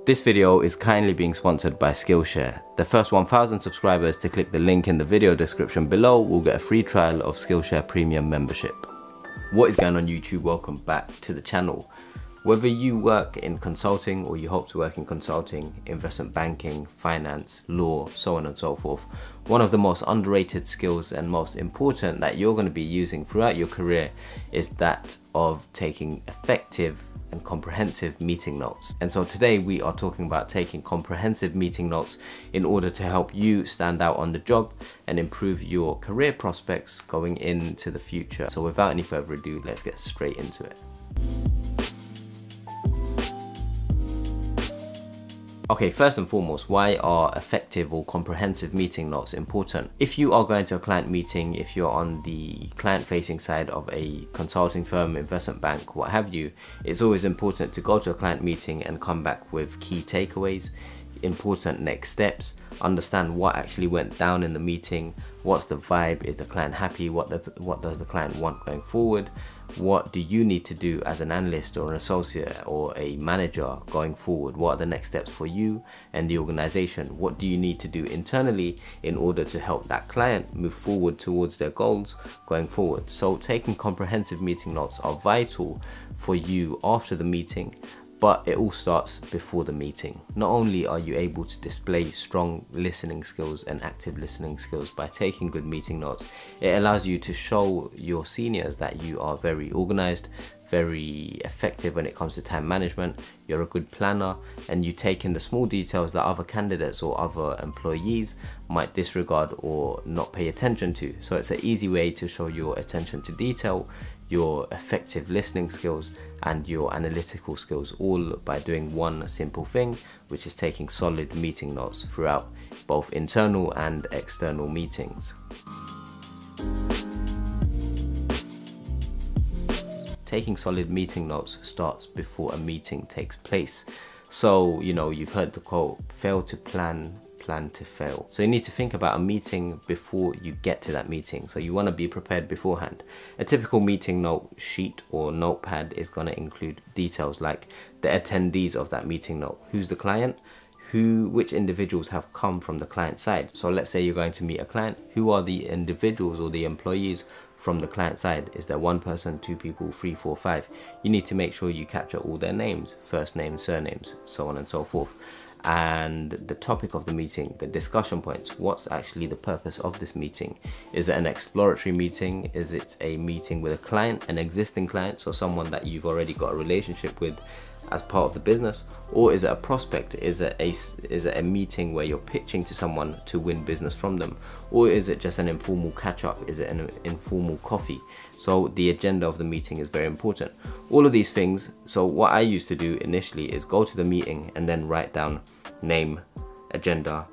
This video is kindly being sponsored by Skillshare. The first 1,000 subscribers to click the link in the video description below will get a free trial of Skillshare Premium membership. What is going on YouTube? Welcome back to the channel. Whether you work in consulting or you hope to work in consulting, investment banking, finance, law, so on and so forth, one of the most underrated skills and most important that you're going to be using throughout your career is that of taking effective and comprehensive meeting notes. And so today we are talking about taking comprehensive meeting notes in order to help you stand out on the job and improve your career prospects going into the future. So without any further ado, let's get straight into it. Okay, first and foremost, why are effective or comprehensive meeting notes important? If you are going to a client meeting, if you're on the client-facing side of a consulting firm, investment bank, what have you, it's always important to go to a client meeting and come back with key takeaways, important next steps, understand what actually went down in the meeting, what's the vibe, is the client happy, what does the client want going forward, what do you need to do as an analyst or an associate or a manager going forward, what are the next steps for you and the organization, what do you need to do internally in order to help that client move forward towards their goals going forward. So taking comprehensive meeting notes are vital for you after the meeting, but it all starts before the meeting. Not only are you able to display strong listening skills and active listening skills by taking good meeting notes, it allows you to show your seniors that you are very organized, very effective when it comes to time management, you're a good planner, and you take in the small details that other candidates or other employees might disregard or not pay attention to. So it's an easy way to show your attention to detail, your effective listening skills and your analytical skills, all by doing one simple thing, which is taking solid meeting notes throughout both internal and external meetings. Taking solid meeting notes starts before a meeting takes place. So, you know, you've heard the quote, fail to plan, plan to fail. So you need to think about a meeting before you get to that meeting. So you want to be prepared beforehand. A typical meeting note sheet or notepad is going to include details like the attendees of that meeting note. Who's the client? Which individuals have come from the client side. So let's say you're going to meet a client. Who are the individuals or the employees from the client side? Is there one person, two people, 3, 4, 5? You need to make sure you capture all their names, first names, surnames, so on and so forth. And the topic of the meeting, the discussion points, what's actually the purpose of this meeting? Is it an exploratory meeting? Is it a meeting with a client, an existing client, so someone that you've already got a relationship with as part of the business? Or is it a prospect? Is it a meeting where you're pitching to someone to win business from them? Or is it just an informal catch-up? Is it an informal coffee? So the agenda of the meeting is very important. All of these things. So what I used to do initially is go to the meeting and then write down name, agenda,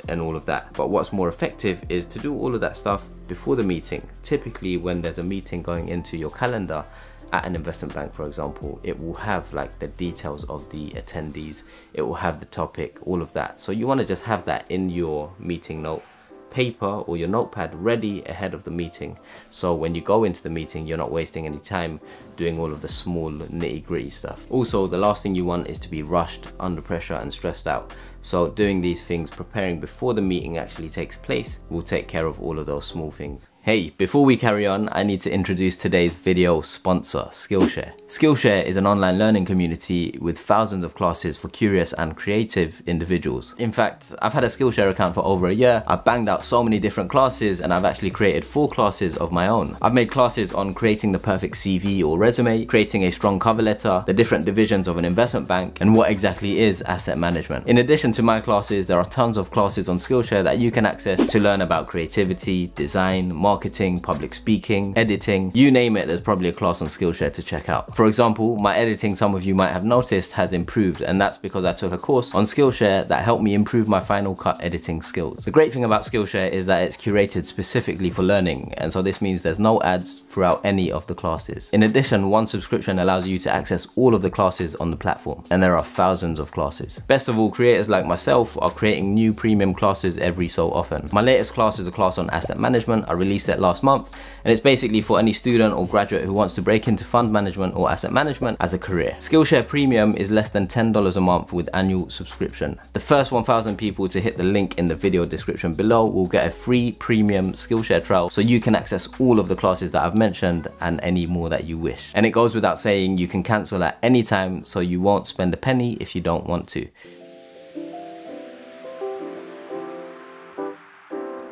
and all of that. But what's more effective is to do all of that stuff before the meeting. Typically when there's a meeting going into your calendar at an investment bank, for example, it will have like the details of the attendees, it will have the topic, all of that. So you want to just have that in your meeting note paper or your notepad ready ahead of the meeting. So when you go into the meeting, you're not wasting any time doing all of the small nitty-gritty stuff. Also, the last thing you want is to be rushed, under pressure and stressed out. So doing these things, preparing before the meeting actually takes place, will take care of all of those small things. Hey, before we carry on, I need to introduce today's video sponsor, Skillshare. Skillshare is an online learning community with thousands of classes for curious and creative individuals. In fact, I've had a Skillshare account for over a year. I've banged out so many different classes and I've actually created 4 classes of my own. I've made classes on creating the perfect CV or resume, creating a strong cover letter, the different divisions of an investment bank, and what exactly is asset management. In addition to my classes, there are tons of classes on Skillshare that you can access to learn about creativity, design, marketing, public speaking, editing, you name it, there's probably a class on Skillshare to check out. For example, my editing, some of you might have noticed, has improved, and that's because I took a course on Skillshare that helped me improve my Final Cut editing skills. The great thing about Skillshare is that it's curated specifically for learning, and so this means there's no ads throughout any of the classes. In addition, one subscription allows you to access all of the classes on the platform, and there are thousands of classes. Best of all, creators like myself are creating new premium classes every so often. My latest class is a class on asset management. I release released it last month, and it's basically for any student or graduate who wants to break into fund management or asset management as a career. Skillshare Premium is less than $10 a month with annual subscription. The first 1,000 people to hit the link in the video description below will get a free premium Skillshare trial, so you can access all of the classes that I've mentioned and any more that you wish. And it goes without saying, you can cancel at any time, so you won't spend a penny if you don't want to.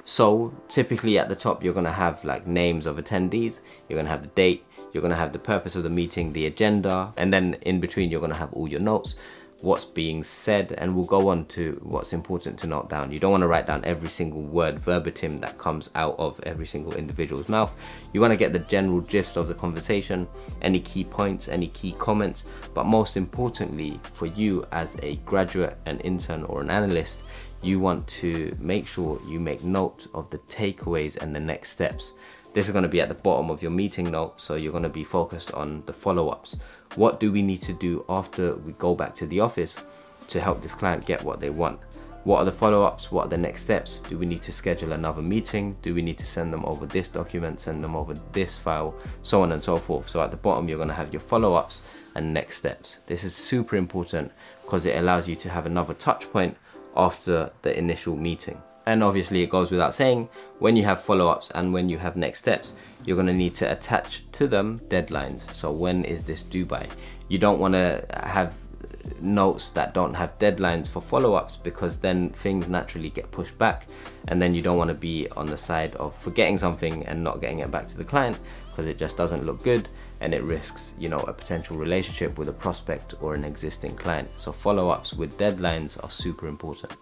So typically at the top, you're gonna have like names of attendees, you're gonna have the date, you're gonna have the purpose of the meeting, the agenda, and then in between you're gonna have all your notes, what's being said, and we'll go on to what's important to note down. You don't wanna write down every single word verbatim that comes out of every single individual's mouth. You wanna get the general gist of the conversation, any key points, any key comments, but most importantly for you as a graduate, an intern, or an analyst, you want to make sure you make note of the takeaways and the next steps. This is going to be at the bottom of your meeting note, so you're going to be focused on the follow-ups. What do we need to do after we go back to the office to help this client get what they want? What are the follow-ups? What are the next steps? Do we need to schedule another meeting? Do we need to send them over this document, send them over this file, so on and so forth? So at the bottom, you're going to have your follow-ups and next steps. This is super important because it allows you to have another touch point after the initial meeting. And obviously it goes without saying, when you have follow-ups and when you have next steps, you're going to need to attach to them deadlines. So when is this due by? You don't want to have notes that don't have deadlines for follow-ups, because then things naturally get pushed back, and then you don't want to be on the side of forgetting something and not getting it back to the client, because it just doesn't look good and it risks, you know, a potential relationship with a prospect or an existing client. So follow-ups with deadlines are super important.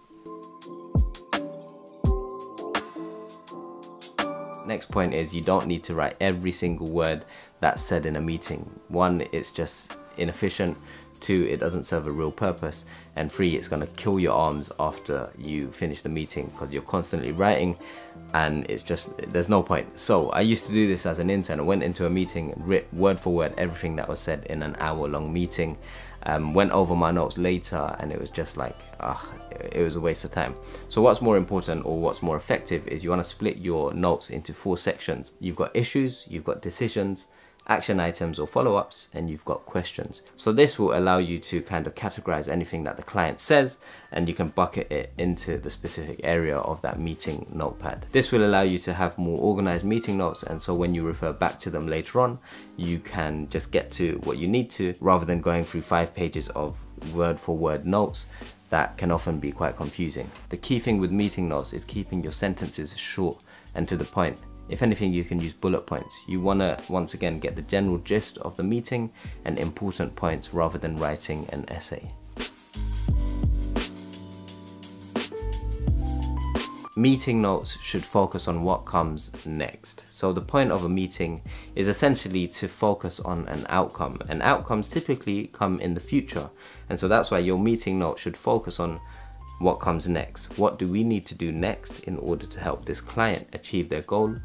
Next point is, you don't need to write every single word that's said in a meeting. One, it's just inefficient. Two, it doesn't serve a real purpose. And three, it's gonna kill your arms after you finish the meeting, because you're constantly writing and it's just, there's no point. So I used to do this as an intern. I went into a meeting, wrote word for word everything that was said in an hour-long meeting. Went over my notes later and it was just like, it was a waste of time. So what's more important, or what's more effective, is you want to split your notes into 4 sections. You've got issues, you've got decisions, action items or follow-ups, and you've got questions. So this will allow you to kind of categorize anything that the client says, and you can bucket it into the specific area of that meeting notepad. This will allow you to have more organized meeting notes, and so when you refer back to them later on, you can just get to what you need to, rather than going through 5 pages of word for word notes that can often be quite confusing. The key thing with meeting notes is keeping your sentences short and to the point. If anything, you can use bullet points. You want to, once again, get the general gist of the meeting and important points rather than writing an essay. Meeting notes should focus on what comes next. So the point of a meeting is essentially to focus on an outcome, and outcomes typically come in the future. And so that's why your meeting note should focus on what comes next. What do we need to do next in order to help this client achieve their goal,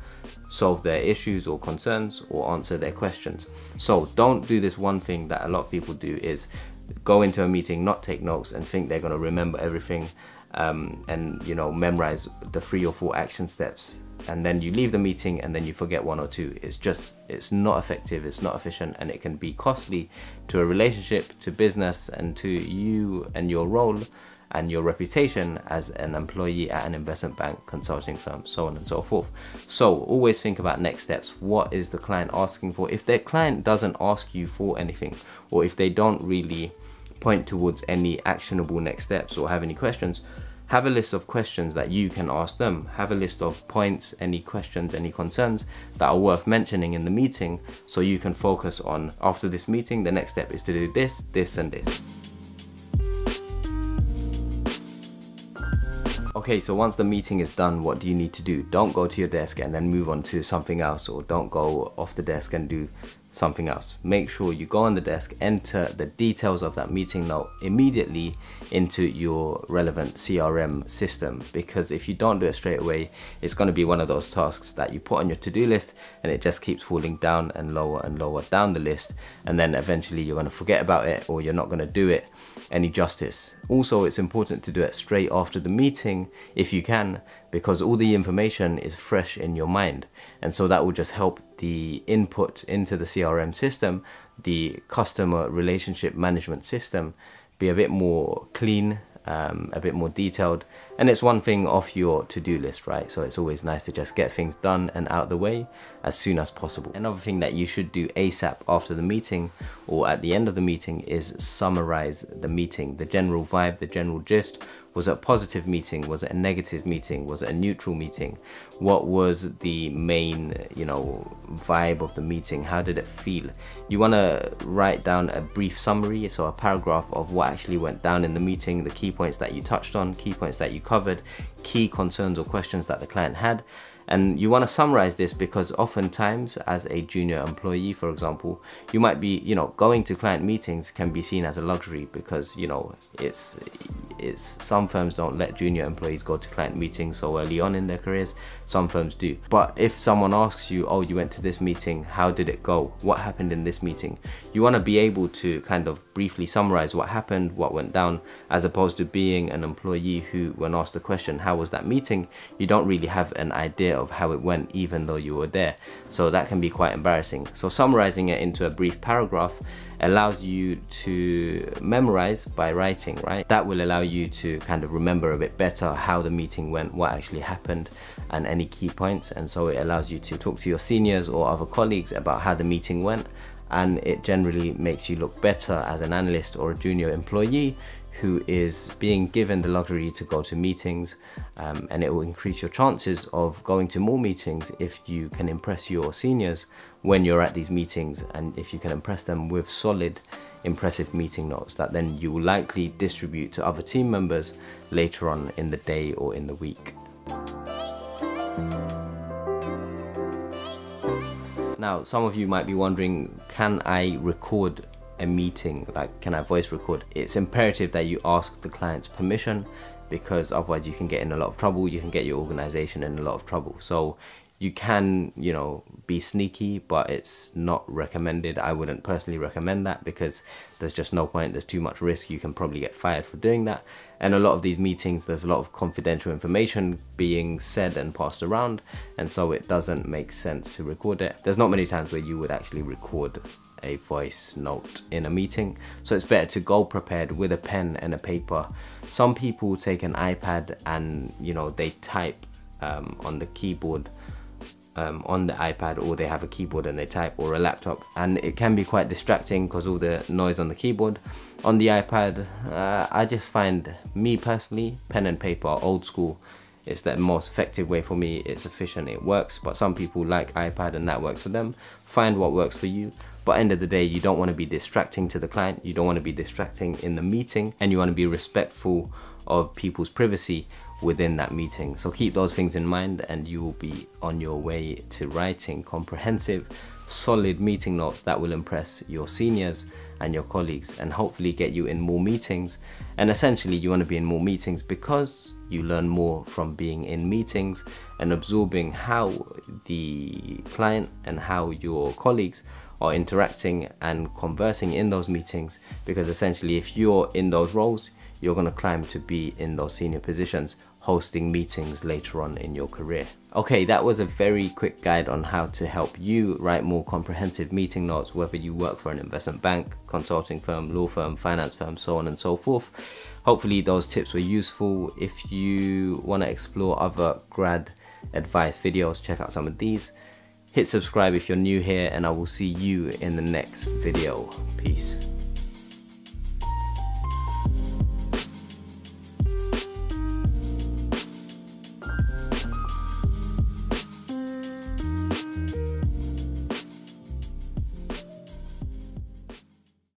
solve their issues or concerns, or answer their questions? So don't do this one thing that a lot of people do, is go into a meeting, not take notes, and think they're going to remember everything and, you know, memorize the 3 or 4 action steps, and then you leave the meeting and then you forget 1 or 2. It's not effective, it's not efficient, and it can be costly to a relationship, to business, and to you and your role and your reputation as an employee at an investment bank, consulting firm, so on and so forth. So always think about next steps. What is the client asking for? If their client doesn't ask you for anything, or if they don't really point towards any actionable next steps or have any questions, have a list of questions that you can ask them. Have a list of points, any questions, any concerns that are worth mentioning in the meeting, so you can focus on, after this meeting, the next step is to do this, this, and this. Okay, so once the meeting is done, what do you need to do? Don't go to your desk and then move on to something else, or don't go off the desk and do something else. Make sure you go on the desk, enter the details of that meeting note immediately into your relevant CRM system, because if you don't do it straight away, it's going to be one of those tasks that you put on your to-do list and it just keeps falling down and lower down the list, and then eventually you're going to forget about it, or you're not going to do it, any justice. Also, it's important to do it straight after the meeting if you can, because all the information is fresh in your mind, and so that will just help the input into the CRM system, the customer relationship management system, be a bit more clean, a bit more detailed, and it's one thing off your to-do list, right? So it's always nice to just get things done and out of the way as soon as possible. Another thing that you should do ASAP after the meeting or at the end of the meeting is summarize the meeting, the general vibe, the general gist. Was it a positive meeting? Was it a negative meeting? Was it a neutral meeting? What was the main, vibe of the meeting? How did it feel? You want to write down a brief summary, so a paragraph of what actually went down in the meeting, the key points that you touched on, key points that you covered, key concerns or questions that the client had. And you want to summarize this because oftentimes as a junior employee, for example, you might be, going to client meetings can be seen as a luxury because, it's some firms don't let junior employees go to client meetings so early on in their careers. Some firms do. But if someone asks you, oh, you went to this meeting, how did it go? What happened in this meeting? You want to be able to kind of briefly summarize what happened, what went down, as opposed to being an employee who, when asked the question, how was that meeting? You don't really have an idea of how it went even though you were there. So that can be quite embarrassing. So summarizing it into a brief paragraph allows you to memorize by writing, right? That will allow you to kind of remember a bit better how the meeting went, what actually happened, and any key points. And so it allows you to talk to your seniors or other colleagues about how the meeting went, and it generally makes you look better as an analyst or a junior employee who is being given the luxury to go to meetings, and it will increase your chances of going to more meetings if you can impress your seniors when you're at these meetings, and if you can impress them with solid, impressive meeting notes that then you will likely distribute to other team members later on in the day or in the week. Now, some of you might be wondering, can I record a meeting? Like, can I voice record? It's imperative that you ask the client's permission, because otherwise you can get in a lot of trouble. You can get your organization in a lot of trouble. So you can, be sneaky, but it's not recommended. I wouldn't personally recommend that because there's just no point. There's too much risk. You can probably get fired for doing that. And a lot of these meetings, there's a lot of confidential information being said and passed around, and so it doesn't make sense to record it. There's not many times where you would actually record a voice note in a meeting, so it's better to go prepared with a pen and a paper. Some people take an iPad and they type on the keyboard on the iPad, or they have a keyboard and they type, or a laptop, and it can be quite distracting because all the noise on the keyboard. On the iPad, I just find, me personally, pen and paper, old school, it's the most effective way for me. It's efficient, it works, but some people like iPad and that works for them. Find what works for you. But end of the day, you don't want to be distracting to the client, you don't want to be distracting in the meeting, and you want to be respectful of people's privacy within that meeting. So keep those things in mind, and you will be on your way to writing comprehensive, solid meeting notes that will impress your seniors and your colleagues, and hopefully get you in more meetings. And essentially, you want to be in more meetings because you learn more from being in meetings and absorbing how the client and how your colleagues are interacting and conversing in those meetings, because essentially if you're in those roles, you're going to climb to be in those senior positions, hosting meetings later on in your career. Okay, that was a very quick guide on how to help you write more comprehensive meeting notes, whether you work for an investment bank, consulting firm, law firm, finance firm, so on and so forth. Hopefully those tips were useful. If you want to explore other grad advice videos, check out some of these. Hit subscribe if you're new here, and I will see you in the next video. Peace.